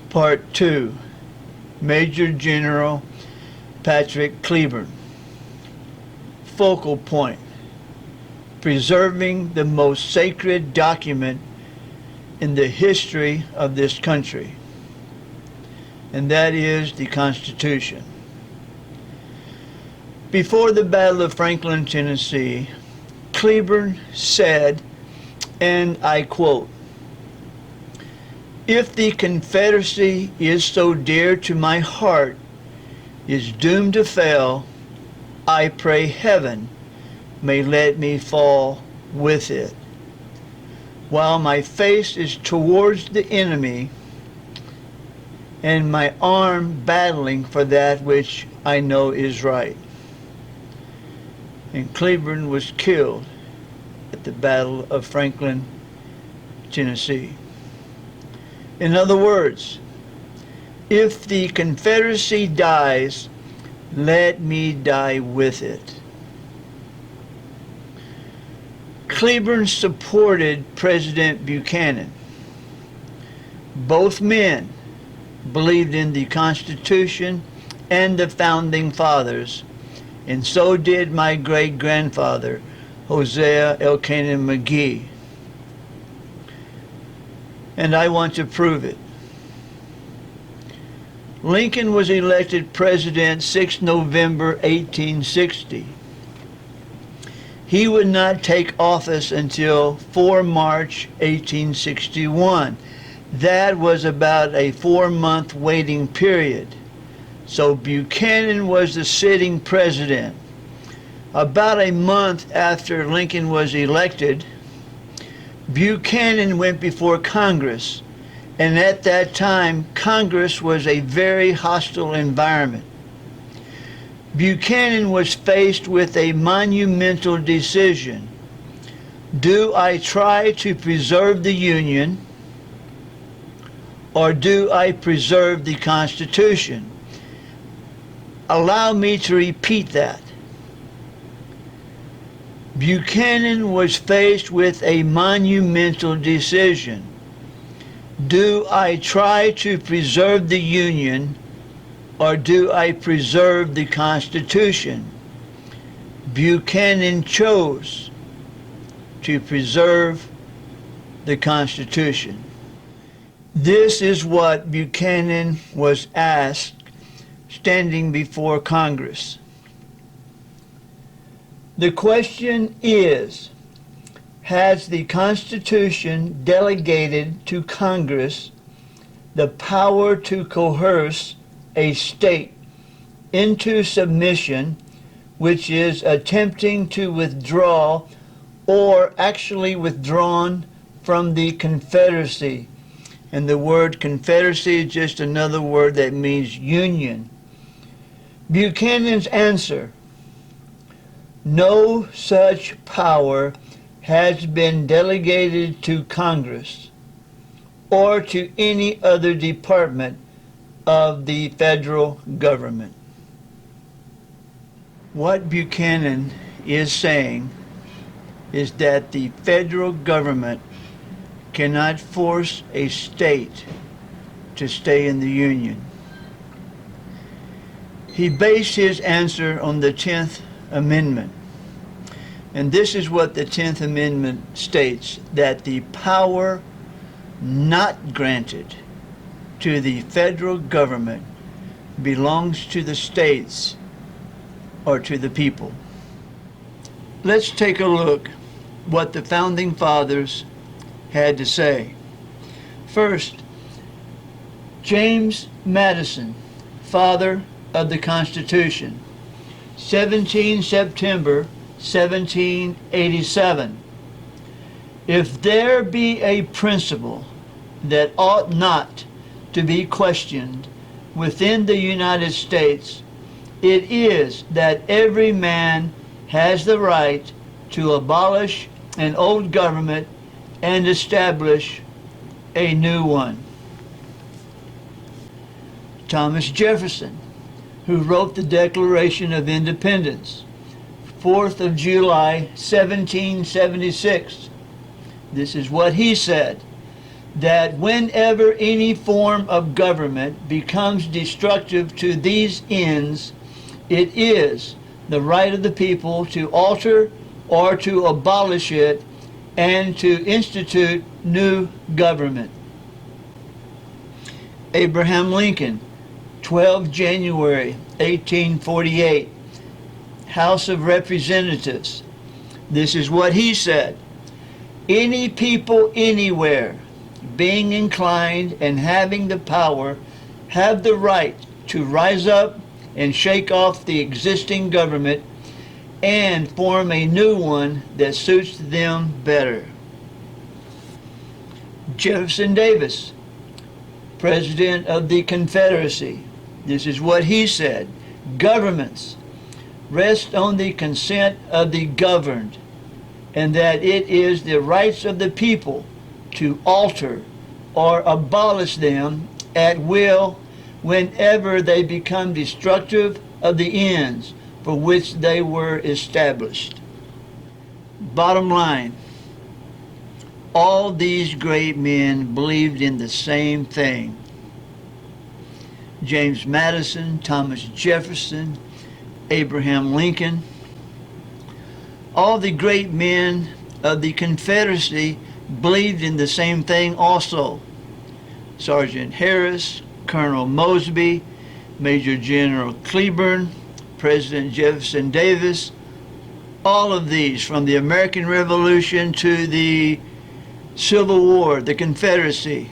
Part 2. Major General Patrick Cleburne. Focal point: preserving the most sacred document in the history of this country, and that is the Constitution. Before the Battle of Franklin, Tennessee, Cleburne said, and I quote, "If the Confederacy is so dear to my heart, is doomed to fail, I pray heaven may let me fall with it. While my face is towards the enemy, and my arm battling for that which I know is right." And Cleburne was killed at the Battle of Franklin, Tennessee. In other words, if the Confederacy dies, let me die with it. Cleburne supported President Buchanan. Both men believed in the Constitution and the Founding Fathers, and so did my great-grandfather, Hosea Elkanah McGee. And I want to prove it. Lincoln was elected president 6 November 1860. He would not take office until 4 March 1861. That was about a 4-month waiting period. So Buchanan was the sitting president. About a month after Lincoln was elected, Buchanan went before Congress, and at that time, Congress was a very hostile environment. Buchanan was faced with a monumental decision. Do I try to preserve the Union, or do I preserve the Constitution? Allow me to repeat that. Buchanan was faced with a monumental decision. Do I try to preserve the Union, or do I preserve the Constitution? Buchanan chose to preserve the Constitution. This is what Buchanan was asked standing before Congress. The question is, has the Constitution delegated to Congress the power to coerce a state into submission which is attempting to withdraw or actually withdrawn from the Confederacy? And the word Confederacy is just another word that means union. Buchanan's answer: no such power has been delegated to Congress or to any other department of the federal government. What Buchanan is saying is that the federal government cannot force a state to stay in the Union. He based his answer on the 10th Amendment. And this is what the 10th Amendment states: that the power not granted to the federal government belongs to the states or to the people. Let's take a look what the Founding Fathers had to say. First, James Madison, father of the Constitution, 17 September 1787. If there be a principle that ought not to be questioned within the United States, it is that every man has the right to abolish an old government and establish a new one. Thomas Jefferson, who wrote the Declaration of Independence, 4th of July, 1776. This is what he said: that whenever any form of government becomes destructive to these ends, it is the right of the people to alter or to abolish it and to institute new government. Abraham Lincoln, 12 January 1848, House of Representatives. This is what he said: "Any people anywhere, being inclined and having the power, have the right to rise up and shake off the existing government and form a new one that suits them better." Jefferson Davis, President of the Confederacy. This is what he said: "Governments rest on the consent of the governed, and that it is the rights of the people to alter or abolish them at will whenever they become destructive of the ends for which they were established." Bottom line, all these great men believed in the same thing. James Madison, Thomas Jefferson, Abraham Lincoln, all the great men of the Confederacy believed in the same thing also. Sergeant Harris, Colonel Mosby, Major General Cleburne, President Jefferson Davis, all of these, from the American Revolution to the Civil War, the Confederacy,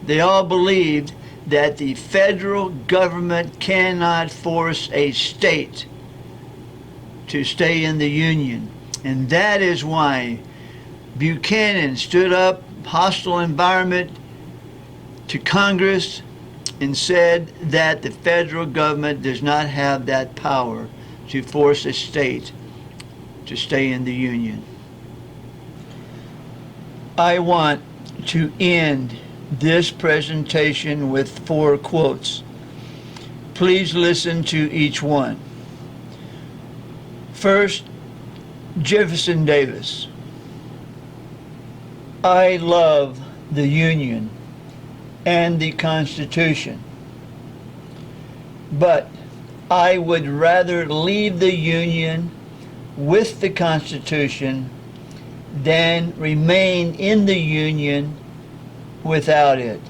they all believed that the federal government cannot force a state to stay in the Union. And that is why Buchanan stood up, hostile environment, to Congress and said that the federal government does not have that power to force a state to stay in the Union. I want to end this presentation with 4 quotes. Please listen to each one. First, Jefferson Davis: "I love the Union and the Constitution, but I would rather leave the Union with the Constitution than remain in the Union without it."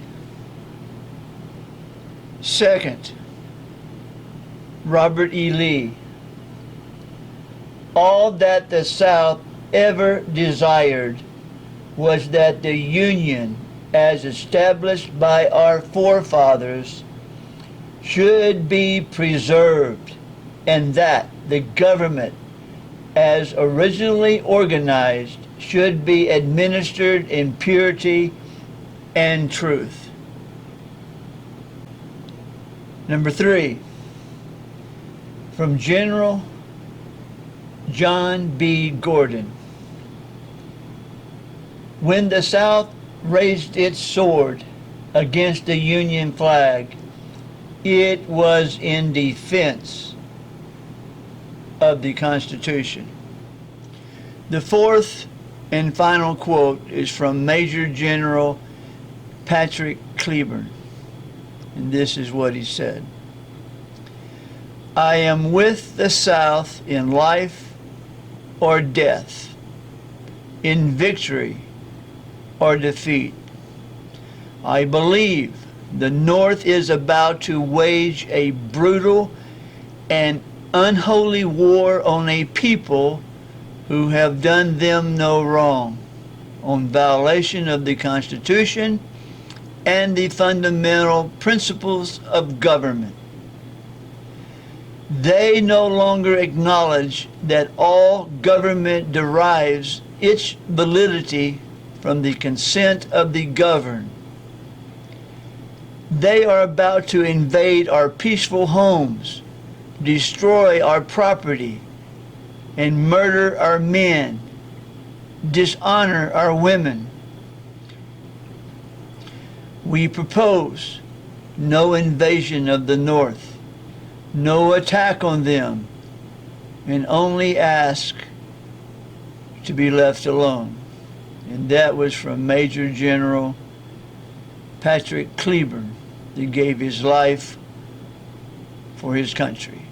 Second, Robert E. Lee: "All that the South ever desired was that the Union, as established by our forefathers, should be preserved, and that the government, as originally organized, should be administered in purity and truth." Number 3, from General John B. Gordon: "When the South raised its sword against the Union flag, it was in defense of the Constitution." The fourth and final quote is from Major General Patrick Cleburne, and this is what he said: "I am with the South in life or death, in victory or defeat. I believe the North is about to wage a brutal and unholy war on a people who have done them no wrong, on violation of the Constitution and the fundamental principles of government. They no longer acknowledge that all government derives its validity from the consent of the governed. They are about to invade our peaceful homes, destroy our property, and murder our men, dishonor our women. We propose no invasion of the North, no attack on them, and only ask to be left alone." And that was from Major General Patrick Cleburne, that gave his life for his country.